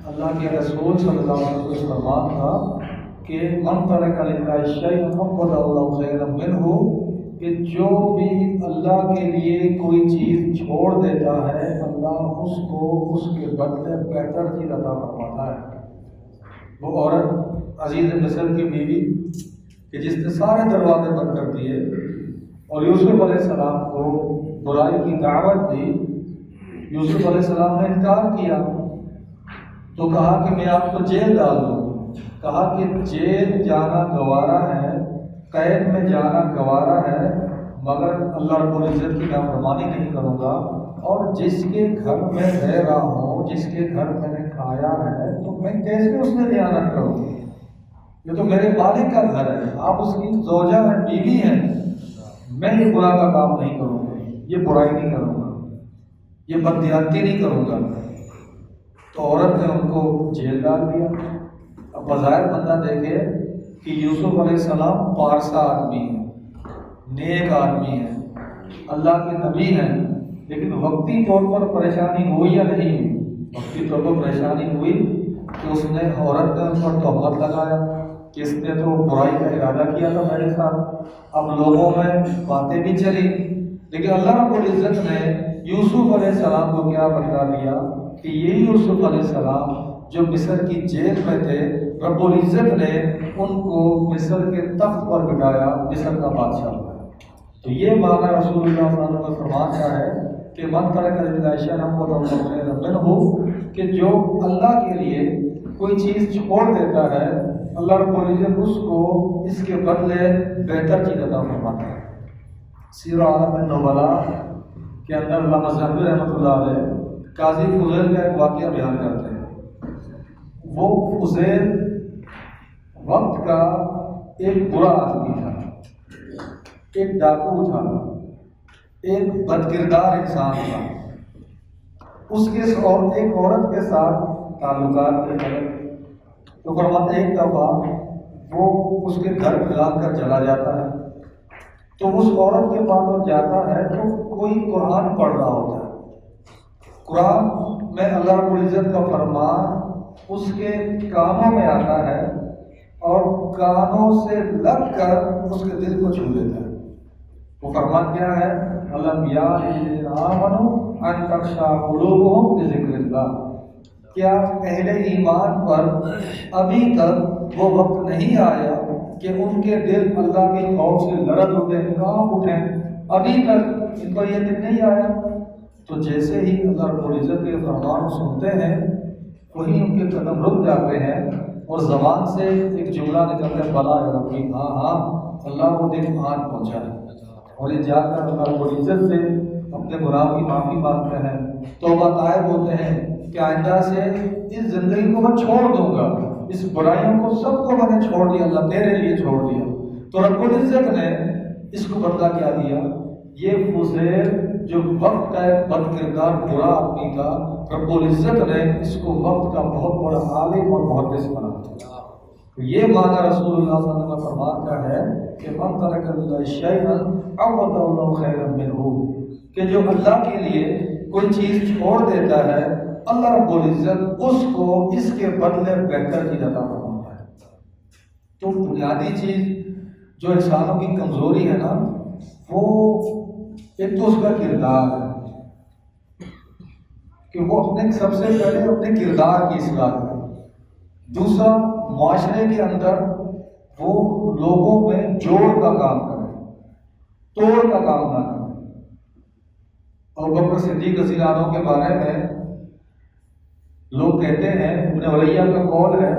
اللہ کے رسول صلی اللہ علیہ وسلم کا فرمان تھا کہ من ترک للہ شیئا عوضہ اللہ خیرا منہ، کہ جو بھی اللہ کے لیے کوئی چیز چھوڑ دیتا ہے اللہ اس کو اس کے بدلے بہتر چیز عطا فرماتا ہے۔ وہ عورت عزیز مصر کی بیوی کہ جس نے سارے دروازے بند کر دیے اور یوسف علیہ السلام کو برائی کی دعوت دی، یوسف علیہ السلام نے انکار کیا تو کہا کہ میں آپ کو جیل ڈال دوں۔ کہا کہ جیل جانا گوارا ہے، قید میں جانا گوارا ہے، مگر اللہ رب العزت کی نافرمانی نہیں کروں گا، اور جس کے گھر میں رہ رہا ہوں، جس کے گھر میں نے کھایا ہے، تو میں کیسے اس میں دیانت کروں؟ یہ تو میرے مالک کا گھر ہے، آپ اس کی زوجہ ہیں، بیوی ہیں، میں یہ گناہ کا کام نہیں کروں گا، یہ برائی نہیں کروں گا، یہ بددیانتی نہیں کروں گا۔ تو عورت نے ان کو جیل ڈال دیا۔ اب بظاہر بندہ دیکھے کہ یوسف علیہ السلام پارسا آدمی ہے، نیک آدمی ہے، اللہ کے نبی ہیں، لیکن وقتی طور پر پریشانی ہوئی یا نہیں ہوئی؟ وقتی طور پر پریشانی ہوئی کہ اس نے عورت نے ان پر تہمت لگایا کہ اس نے تو برائی کا ارادہ کیا تھا میرے ساتھ۔ اب لوگوں میں باتیں بھی چلی، لیکن اللہ رب العزت نے یوسف علیہ السلام کو کیا بتلا دیا کہ یہ یوسف علیہ السلام جو مصر کی جیل میں تھے، رب العزت نے ان کو مصر کے تخت پر بٹھایا، مصر کا بادشاہ بنایا۔ تو یہ معنی رسول اللہ صلی اللہ علیہ وسلم کا فرمان کیا ہے کہ من ترک للہ شیئا عوضہ اللہ خیرا منہ، کہ جو اللہ کے لیے کوئی چیز چھوڑ دیتا ہے اللہ رب العزت اس کو اس کے بدلے بہتر چیز عطا فرماتا ہے۔ سیرۃ اعلام النبلاء کے اندر علامہ ذہبی رحمۃ اللہ علیہ قاضی فضیل کا ایک واقعہ بیان کرتے ہیں۔ وہ فضیل وقت کا ایک برا آدمی تھا، ایک ڈاکو تھا، ایک بدکردار انسان تھا۔ اس کے اور ایک عورت کے ساتھ تعلقات کے تھے، تو فرماتے ایک دفعہ وہ اس کے گھر بھگا کر چلا جاتا ہے، تو اس عورت کے پاس وہ جاتا ہے تو کوئی قرآن پڑھ رہا ہوتا ہے۔ قرآن میں اللہ رب العزت کا فرمان اس کے کانوں میں آتا ہے اور کانوں سے لگ کر اس کے دل کو چھو لیتا ہے۔ وہ فرمان کیا ہے؟ أَلَمْ يَعْنِ لِلَّذِينَ آمَنُوا أَن تَخْشَعَ قُلُوبُهُمْ لِذِكْرِ اللَّهِ، کیا اہل ایمان پر ابھی تک وہ وقت نہیں آیا کہ ان کے دل اللہ کے خوف سے لرز اٹھیں، کانپ اٹھیں؟ ابھی تک ان پر یہ دن نہیں آیا؟ تو جیسے ہی اللہ رب العزت کے فرمان سنتے ہیں وہیں ان کے قدم رک جاتے ہیں اور زبان سے ایک جملہ نکلتا ہے، بلا یا ربی، ہاں ہاں اللہ وہ دن آج پہنچا ہے، اور یہ جا کر اللہ رب العزت سے اپنے گناہ کی معافی مانگتے ہیں، توبہ طائب ہوتے ہیں کہ آئندہ سے اس زندگی کو میں چھوڑ دوں گا، اس برائیوں کو سب کو میں نے چھوڑ دیا، اللہ تیرے لیے چھوڑ دیا۔ تو رب العزت نے اس کو بدلہ کیا دیا؟ یہ فضیل جو وقت کا ایک بد کردار برا آدمی تھا، رب العزت نے اس کو وقت کا بہت بڑا عالم اور محدث بنا دیا۔ یہ معنی رسول اللہ صلی اللہ علیہ وسلم کا فرمان کا ہے کہ من ترک للہ شیئا عوضہ اللہ خیرا منہ، کہ جو اللہ کے لیے کوئی چیز چھوڑ دیتا ہے اللہ رب العزت اس کو اس کے بدلے بہتر چیز عطا فرماتا ہے۔ تو بنیادی چیز جو انسانوں کی کمزوری ہے نا، وہ ایک تو اس کا کردار ہے کہ وہ اپنے سب سے پہلے اپنے کردار کی اصلاح کرے، دوسرا معاشرے کے اندر وہ لوگوں میں جوڑ کا کام کرے، توڑ کا کام نہ کرے۔ اور بکر صدیق رضی اللہ عنہ کے بارے میں لوگ کہتے ہیں، ابن علیہ کا قول ہے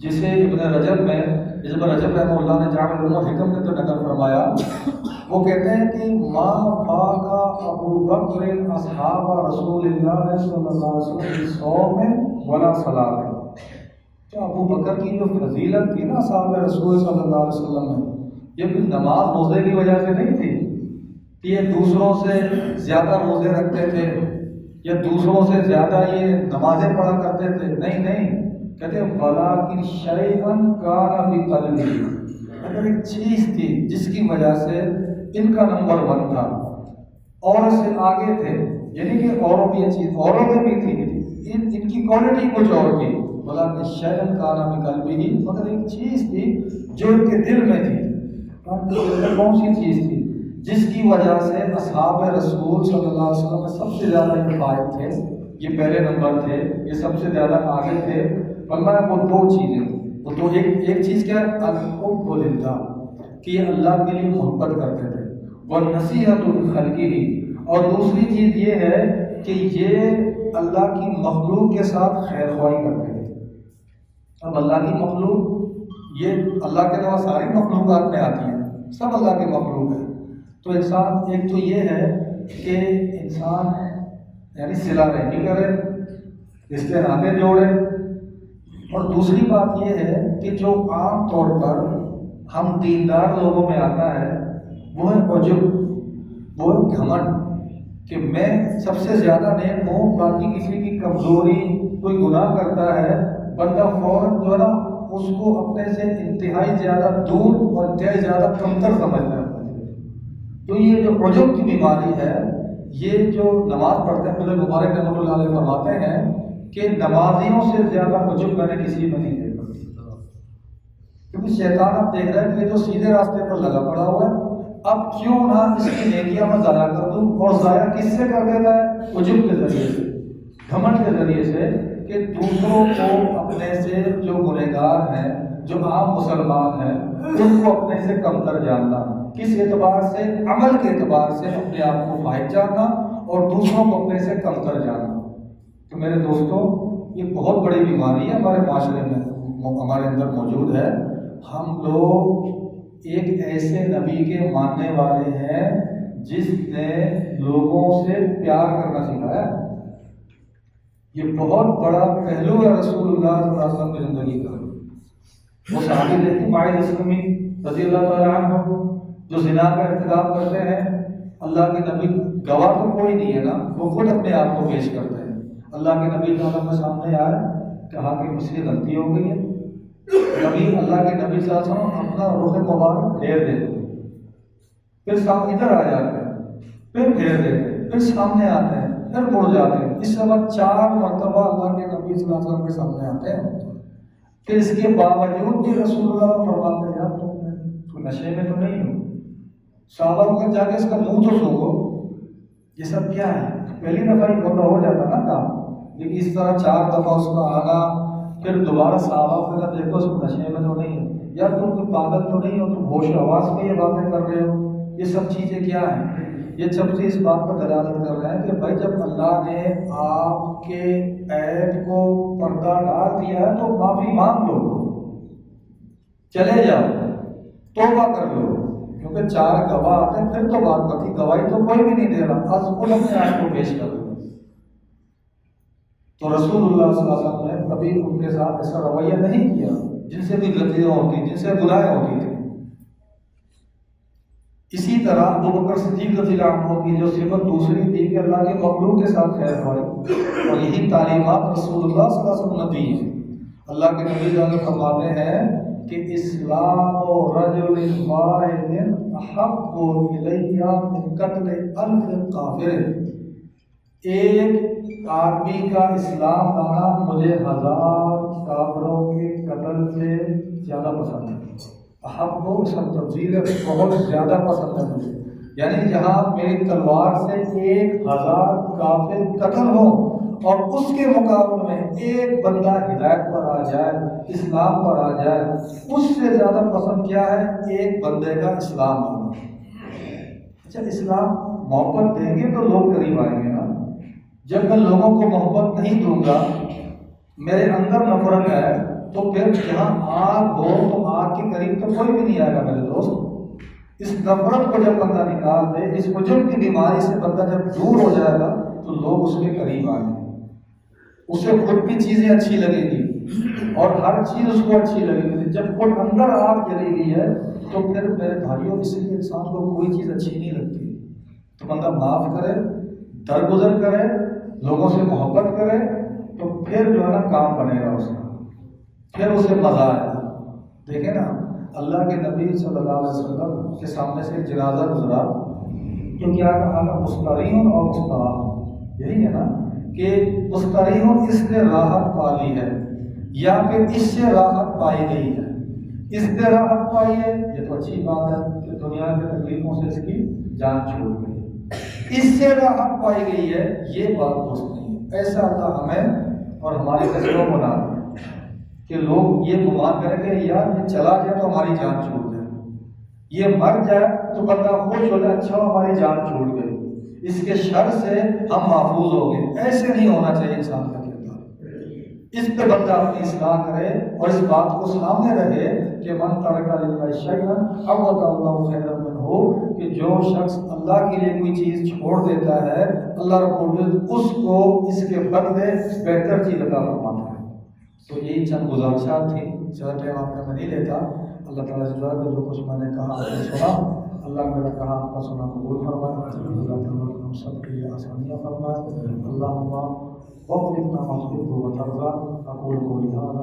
جسے ابن رجب میں رجب رحمہ اللہ نے جامع العلوم حکم میں تو نقل فرمایا، وہ کہتے ہیں کہ ما فاق ابو بکر اصحاب رسول اللہ صلی اللہ علیہ وسلم صوم ولا صلاۃ، تو ابو بکر کی جو فضیلت تھی نا صحابہ رسول صلی اللہ علیہ وسلم میں، یہ بھی نماز روزے کی وجہ سے نہیں تھی کہ یہ دوسروں سے زیادہ روزے رکھتے تھے یا دوسروں سے زیادہ یہ نمازیں پڑھا کرتے تھے، نہیں، کہتے ہیں وَلَٰكِنْ شَيْئًا كَانَ فِي قَلْبِهِ، اگر ایک چیز تھی جس کی وجہ سے ان کا نمبر 1 تھا، اور سے آگے تھے، یعنی کہ اوروں کی یہ چیز اوروں میں بھی تھی، ان کی کوالٹی کچھ اور تھی، بولا کہ شیئن کانا میں قلبی ہی، مگر ایک چیز تھی جو ان کے دل میں تھی۔ کون سی چیز تھی؟ جس کی وجہ سے اصحاب رسول صلی اللہ علیہ وسلم میں سب سے زیادہ یہ قائد تھے، یہ پہلے نمبر تھے، یہ سب سے زیادہ آگے تھے۔ فرمایا وہ دو چیزیں، وہ تو ایک چیز کیا ہے؟ الحب للہ، کہ یہ اللہ کے لیے محبت کرتے تھے، والنصیحۃ لخلقہ، اور دوسری چیز یہ ہے کہ یہ اللہ کی مخلوق کے ساتھ خیر خواہی کرتے تھے۔ اب اللہ کی مخلوق، یہ اللہ کے علاوہ ساری مخلوقات میں آتی ہے، سب اللہ کے مخلوق ہے۔ تو انسان ایک تو یہ ہے کہ انسان یعنی صلہ رحمی کرے، رشتے ناطے جوڑے، اور دوسری بات یہ ہے کہ جو عام طور پر ہم دیندار لوگوں میں آتا ہے وہ ہے عجب، وہ ہے گھمنڈ، کہ میں سب سے زیادہ نیک ہوں، باقی کسی کی کمزوری، کوئی گناہ کرتا ہے بندہ فوراً جو ہے نا اس کو اپنے سے انتہائی زیادہ دور اور انتہائی زیادہ کمتر سمجھتا ہے۔ تو یہ جو عجب کی بیماری ہے، یہ جو نماز پڑھتے ہیں، مجھے مبارک رحمۃ اللہ علیہ فرماتے ہیں کہ نمازیوں سے زیادہ عجب میں نے کسی میں نہیں دیکھا، کیونکہ شیطان اب دیکھ رہا ہے کہ یہ جو سیدھے راستے پر لگا پڑا ہوا ہے، اب کیوں نہ اس کی نیکیاں میں ضائع کر دوں، اور ضائع کس سے کر دیتا ہے؟ عجب کے ذریعے سے، گھمنڈ کے ذریعے سے، کہ دوسروں کو اپنے سے، جو گنہگار ہیں، جو عام مسلمان ہیں، ان کو اپنے سے کمتر جاننا، کس اعتبار سے؟ عمل کے اعتبار سے اپنے آپ کو فائد جاننا اور دوسروں کو اپنے سے کمتر جاننا۔ تو میرے دوستوں، یہ بہت بڑی بیماری ہے ہمارے معاشرے میں، ہمارے اندر موجود ہے۔ ہم لوگ ایک ایسے نبی کے ماننے والے ہیں جس نے لوگوں سے پیار کرنا سکھایا۔ یہ بہت بڑا پہلو ہے رسول اللہ صلی اللہ علیہ وسلم کی زندگی کا۔ وہ صحابی دیکھیں، معاذ اسلمی رضی اللہ تعالیٰ عنہ، جو زنا کا ارتکاب کرتے ہیں، اللہ کے نبی گواہ تو کوئی نہیں ہے نا، وہ خود اپنے آپ کو پیش کرتے ہیں۔ اللہ کے نبی تعالیٰ کے سامنے آئے، کہا کہ مجھ سے غلطی ہو گئی ہے۔ نبی اللہ کے نبی صلی اللہ علیہ وسلم اپنا رخ مبارک پھیر دیتے، پھر سامنے ادھر آ جاتے ہیں، پھر پھیر دیتے، پھر سامنے آتے ہیں، پھر مڑ جاتے ہیں۔ اس سبب 4 مرتبہ اللہ کے نبی صلی اللہ علیہ وسلم کے سامنے آتے ہیں۔ پھر اس کے باوجود بھی رسول اللہ فرماتے ہیں، یار تم نشے میں تو نہیں ہو؟ صحابہ کو جا کے اس کا منہ تو سوکھو، یہ سب کیا ہے؟ پہلی دفعہ ہی ہوتا ہو جاتا نا کام، لیکن اس طرح 4 دفعہ اس کا آنا، پھر دوبارہ صحابہ کو دیکھو اس کو نشے میں تو نہیں ہو، یا تم کوئی پاگل تو نہیں ہو، تم ہوش و حواس میں یہ باتیں کر رہے ہو؟ یہ سب چیزیں کیا ہیں؟ یہ سب چیز اس بات پر دلالت کر رہے ہیں کہ بھائی جب اللہ نے آپ کے عیب کو پردہ ڈال دیا ہے تو معافی مانگ لو، چلے جاؤ، توبہ کر لو، کیونکہ 4 گواہ آتے ہیں، پھر تو بات بتی، گواہی تو کوئی بھی نہیں دے رہا، از خود اپنے آپ کو پیش کر لو۔ تو رسول اللہ صلی اللہ علیہ وسلم نے کبھی ان کے ساتھ ایسا رویہ نہیں کیا، جن سے بھی غلطیاں ہوتی، جن سے گناہیں ہوتی تھیں۔ اسی طرح ابو بکر صدیق رضی اللہ عنہ کی جو صفت دوسری تھی کہ اللہ کے مخلوق کے ساتھ خیر خواہی، اور یہی تعلیمات رسول اللہ صلی اللہ علیہ وسلم نے دی ہیں۔ اللہ کے نبی صلی اللہ علیہ وسلم فرماتے ہیں کہ اسلام رجل واحد احب الیہ من قتل 1000 کافر، ایک آدمی کا اسلام لانا مجھے 1000 کافروں کے قتل سے زیادہ پسند ہے۔ احب اس کا تفضیل ہے، بہت زیادہ پسند ہے مجھے، یعنی جہاں میری تلوار سے 1000 کافر قتل ہو اور اس کے مقابلے میں ایک بندہ ہدایت پر آ جائے، اسلام پر آ جائے، اس سے زیادہ پسند کیا ہے؟ ایک بندے کا اسلام آنا۔ اچھا، اسلام محبت دیں گے تو لوگ قریب آئیں گے نا۔ جب میں لوگوں کو محبت نہیں دوں گا، میرے اندر نفرت ہے، تو پھر جہاں آگ ہو تو آگ کے قریب تو کوئی بھی نہیں آئے گا میرے دوست۔ اس نفرت کو جب بندہ نکال دے، اس عجب کی بیماری سے بندہ جب دور ہو جائے گا تو لوگ اس کے قریب آئیں گے، اسے خود بھی چیزیں اچھی لگیں گی اور ہر چیز اس کو اچھی لگے گی۔ جب خود اندر آگ جلی ہوئی ہے تو پھر میرے بھائیوں، اس لیے انسان کو کوئی چیز اچھی نہیں لگتی، تو بندہ معاف کرے، درگزر کرے، لوگوں سے محبت کرے، تو پھر جو ہے نا کام بنے گا اس کا، پھر اسے مزہ آئے گا۔ دیکھیں نا، اللہ کے نبی صلی اللہ علیہ وسلم کے سامنے سے ایک جنازہ گزرا تو کیا کہا نا؟ مسترین اور مستراح، یہی ہے نا کہ مستریحوں اس نے راحت پا لی ہے یا پھر اس سے راحت پائی گئی ہے. اس نے راحت پائی ہے یہ تو اچھی بات ہے کہ دنیا کی تکلیفوں سے اس کی جان چھوٹ گئی. اس سے راحت پائی گئی ہے یہ بات درست نہیں ہے. ایسا اللہ ہمیں اور ہمارے کثیروں کو نہ کہ لوگ یہ گمان کریں کہ یار یہ چلا جائے تو ہماری جان چھوٹ جائے, یہ مر جائے تو بندہ خوش ہو جائے اچھا ہماری جان چھوٹ گئی, اس کے شر سے ہم محفوظ ہو گئے. ایسے نہیں ہونا چاہیے انسان کا کردار. اس پہ بندہ اپنی اصلاح کرے اور اس بات کو سامنے رہے کہ من ترک للہ شیئا عوض اللہ خیرا منہ, کہ جو شخص اللہ کے لیے کوئی چیز چھوڑ دیتا ہے اللہ رب العزت اس کو اس کے بدلے بہتر چیز عطا فرماتا ہے. تو یہی چند گزارشات تھیں, زیادہ ٹائم آپ کا میں نہیں لیتا. اللہ تعالیٰ سے دعا کہ جو کچھ میں نے کہا آپ نے سنا, اللہ میرا کہا آپ کا سنا قبول فرمائے. اللہ تعالیٰ ہم سب کے لیے آسانیاں فرمائے. اللہم وفقنا ما تحب و ترضى. اقول قولی هذا